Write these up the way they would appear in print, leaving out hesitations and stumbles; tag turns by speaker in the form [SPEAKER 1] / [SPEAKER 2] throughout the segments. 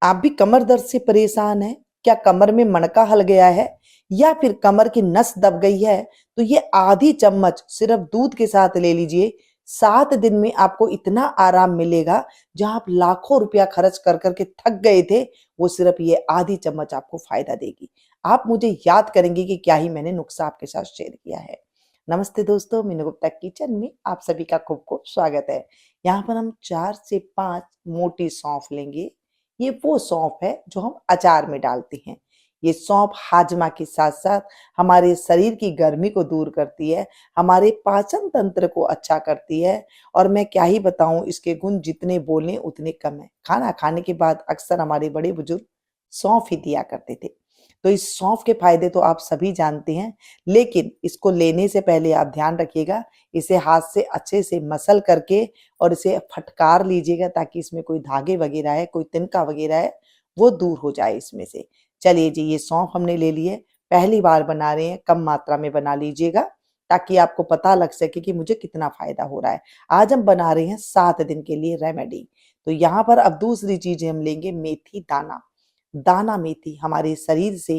[SPEAKER 1] आप भी कमर दर्द से परेशान हैं? क्या कमर में मणका हल गया है या फिर कमर की नस दब गई है? तो ये आधी चम्मच सिर्फ दूध के साथ ले लीजिए। 7 दिन में आपको इतना आराम मिलेगा, जहां आप लाखों रुपया खर्च कर करके थक गए थे, वो सिर्फ ये आधी चम्मच आपको फायदा देगी। आप मुझे याद करेंगे कि क्या ही मैंने नुस्खा आपके साथ शेयर किया है। नमस्ते दोस्तों, मीनू गुप्ता किचन में आप सभी का खूब खूब स्वागत है। यहाँ पर हम 4 से 5 मोटी सौंफ लेंगे। ये वो सौंफ है जो हम अचार में डालते हैं। ये सौंफ हाजमा के साथ साथ हमारे शरीर की गर्मी को दूर करती है, हमारे पाचन तंत्र को अच्छा करती है। और मैं क्या ही बताऊं, इसके गुण जितने बोलें उतने कम है। खाना खाने के बाद अक्सर हमारे बड़े बुजुर्ग सौंफ ही दिया करते थे। तो इस सौंफ के फायदे तो आप सभी जानते हैं, लेकिन इसको लेने से पहले आप ध्यान रखिएगा, इसे हाथ से अच्छे से मसल करके और इसे फटकार लीजिएगा, ताकि इसमें कोई धागे वगैरह है, कोई तिनका वगैरह है, वो दूर हो जाए इसमें से। चलिए जी, ये सौंफ हमने ले लिए। पहली बार बना रहे हैं, कम मात्रा में बना लीजिएगा, ताकि आपको पता लग सके कि मुझे कितना फायदा हो रहा है। आज हम बना रहे हैं 7 दिन के लिए रेमेडी। तो यहाँ पर अब दूसरी चीज हम लेंगे, मेथी दाना। दाना मेथी हमारे शरीर से,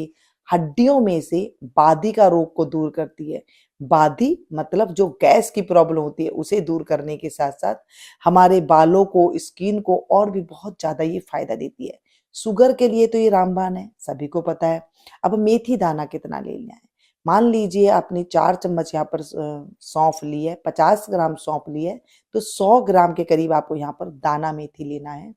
[SPEAKER 1] हड्डियों में से बादी का रोग को दूर करती है। बादी मतलब जो गैस की प्रॉब्लम होती है, उसे दूर करने के साथ साथ हमारे बालों को, स्किन को और भी बहुत ज्यादा ये फायदा देती है। शुगर के लिए तो ये रामबाण है, सभी को पता है। अब मेथी दाना कितना लेना है? मान लीजिए आपने 4 चम्मच यहाँ पर सौंफ ली है, 50 ग्राम सौंफ ली है, तो 100 ग्राम के करीब आपको यहाँ पर दाना मेथी लेना है।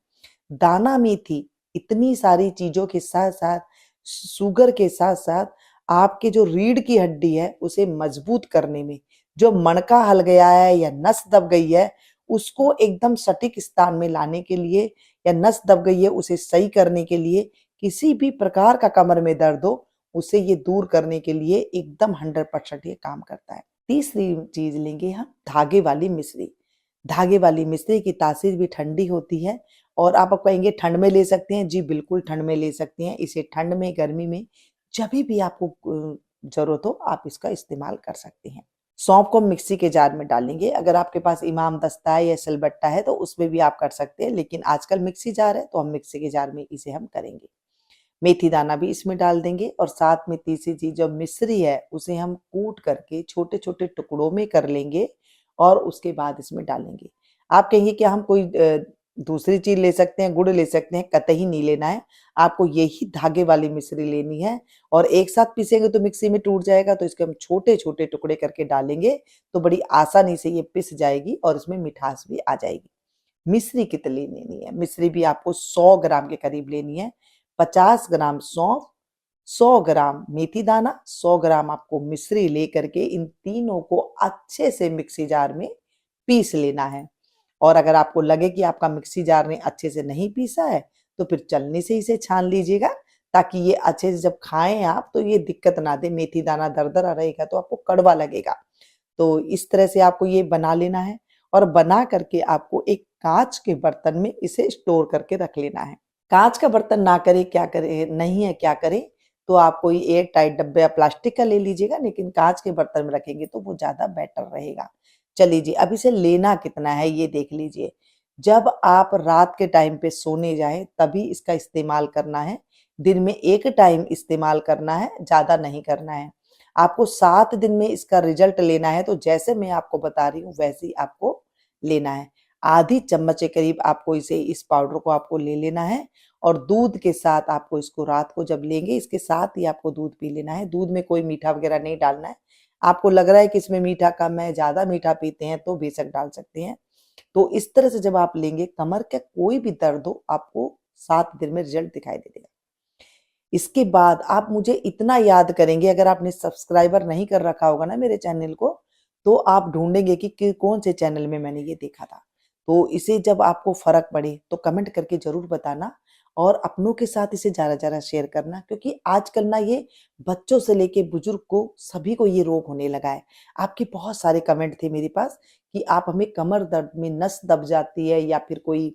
[SPEAKER 1] दाना मेथी इतनी सारी चीजों के साथ साथ, शुगर के साथ साथ, आपके जो रीढ़ की हड्डी है उसे मजबूत करने में, जो मणका हल गया है या नस दब गई है उसको एकदम सटीक स्थान में लाने के लिए, या नस दब गई है उसे सही करने के लिए, किसी भी प्रकार का कमर में दर्द हो उसे ये दूर करने के लिए एकदम 100% ये काम करता है। तीसरी चीज लेंगे हम, धागे वाली मिश्री। धागे वाली मिश्री की तासीर भी ठंडी होती है। और आप कहेंगे ठंड में ले सकते हैं, जी बिल्कुल ठंड में ले सकते हैं। इसे ठंड में, गर्मी में, जब भी आपको जरूरत हो आप इसका इस्तेमाल कर सकते हैं। सौंफ को मिक्सी के जार में डालेंगे। अगर आपके पास इमाम दस्ता है या सिलबट्टा है तो उसमें भी आप कर सकते हैं, लेकिन आजकल मिक्सी जार है तो हम मिक्सी के जार में इसे हम करेंगे। मेथी दाना भी इसमें डाल देंगे और साथ में तीसरी चीज जो मिश्री है उसे हम कूट करके छोटे छोटे टुकड़ों में कर लेंगे और उसके बाद इसमें डालेंगे। आप कहेंगे क्या हम कोई दूसरी चीज ले सकते हैं, गुड़ ले सकते हैं? कतई नहीं लेना है, आपको यही धागे वाली मिश्री लेनी है। और एक साथ पीसेंगे तो मिक्सी में टूट जाएगा, तो इसके हम छोटे छोटे टुकड़े करके डालेंगे तो बड़ी आसानी से ये पिस जाएगी और इसमें मिठास भी आ जाएगी। मिश्री कितनी लेनी है? मिश्री भी आपको 100 ग्राम के करीब लेनी है। 50 ग्राम सौंफ, 100 ग्राम मेथी दाना, 100 ग्राम आपको मिश्री लेकर के इन तीनों को अच्छे से मिक्सी जार में पीस लेना है। और अगर आपको लगे कि आपका मिक्सी जार ने अच्छे से नहीं पीसा है तो फिर चलनी से इसे छान लीजिएगा, ताकि ये अच्छे से जब खाएं आप तो ये दिक्कत ना दे। मेथी दाना दरदरा रहेगा तो आपको कड़वा लगेगा। तो इस तरह से आपको ये बना लेना है और बना करके आपको एक कांच के बर्तन में इसे स्टोर करके रख लेना है। कांच का बर्तन ना करे, क्या करे नहीं है, क्या करें, तो आप कोई एयर टाइट डब्बे या प्लास्टिक का ले लीजिएगा, लेकिन कांच के बर्तन में रखेंगे तो वो ज्यादा बेटर रहेगा। चलिए जी, अब इसे लेना कितना है ये देख लीजिए। जब आप रात के टाइम पे सोने जाएं तभी इसका इस्तेमाल करना है। दिन में एक टाइम इस्तेमाल करना है, ज्यादा नहीं करना है। आपको 7 दिन में इसका रिजल्ट लेना है, तो जैसे मैं आपको बता रही हूँ वैसे ही आपको लेना है। आधी चम्मच के करीब आपको इस पाउडर को आपको ले लेना है। और दूध के साथ आपको इसको रात को जब लेंगे, इसके साथ ही आपको दूध पी लेना है। दूध में कोई मीठा वगैरह नहीं डालना है। आपको लग रहा है कि इसमें मीठा कम है, ज्यादा मीठा पीते हैं, तो बेशक डाल सकते हैं। तो इस तरह से जब आप लेंगे, कमर का कोई भी दर्द हो आपको 7 दिन में रिजल्ट दिखाई दे देगा। इसके बाद आप मुझे इतना याद करेंगे, अगर आपने सब्सक्राइबर नहीं कर रखा होगा ना मेरे चैनल को, तो आप ढूंढेंगे कि कौन से चैनल में मैंने ये देखा था। तो इसे जब आपको फर्क पड़े तो कमेंट करके जरूर बताना और अपनों के साथ इसे ज्यादा ज्यादा शेयर करना, क्योंकि आजकल ना ये बच्चों से लेके बुजुर्ग को सभी को ये रोग होने लगा है। आपके बहुत सारे कमेंट थे मेरे पास कि आप हमें कमर दर्द में नस दब जाती है या फिर कोई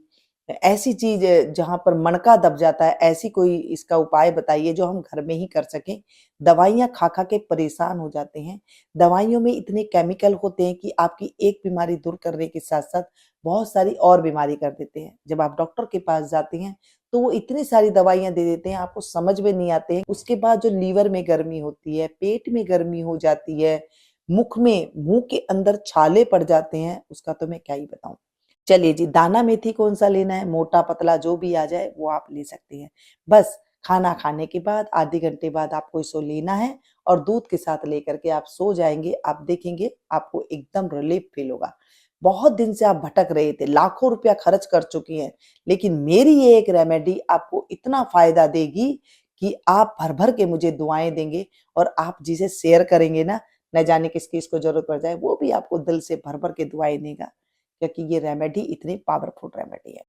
[SPEAKER 1] ऐसी चीज़ जहाँ पर मणका दब जाता है, ऐसी कोई इसका उपाय बताइए जो हम घर में ही कर सकें। दवाइयाँ खा-खा के परेशान हो जाते हैं। दवाइयों में इतने केमिकल होते हैं कि आपकी एक बीमारी दूर करने के साथ-साथ बहुत सारी और बीमारी कर देते हैं। जब आप डॉक्टर के पास जाते हैं, तो वो इतनी सारी दवाइयाँ दे देते हैं, आपको समझ में नहीं आते हैं। उसके बाद जो लीवर में गर्मी होती है, पेट में गर्मी हो जाती है, मुँह के अंदर छाले पड़ जाते हैं, उसका तो मैं क्या ही बताऊँ। चलिए जी, दाना मेथी कौन-सा लेना है, मोटा-पतला जो भी आ जाए वो आप ले सकते हैं। बस खाना खाने के बाद आधे घंटे बाद आपको इसको लेना है और दूध के साथ लेकर के आप सो जाएँगे, आप देखेंगे आपको एकदम रिलीफ़ फ़ील होगा। बहुत दिन से आप भटक रहे थे, लाखों रुपया खर्च कर चुकी हैं, लेकिन मेरी ये एक रेमेडी आपको इतना फ़ायदा देगी कि आप भर-भर के मुझे दुआएँ देंगे और आप जिसे शेयर करेंगे ना, न जाने किस-किस को ज़रूरत पड़ जाए, वो भी आपको दिल से भर-भर के दुआएँ देगा। क्योंकि ये रेमेडी इतनी पावरफुल रेमेडी है।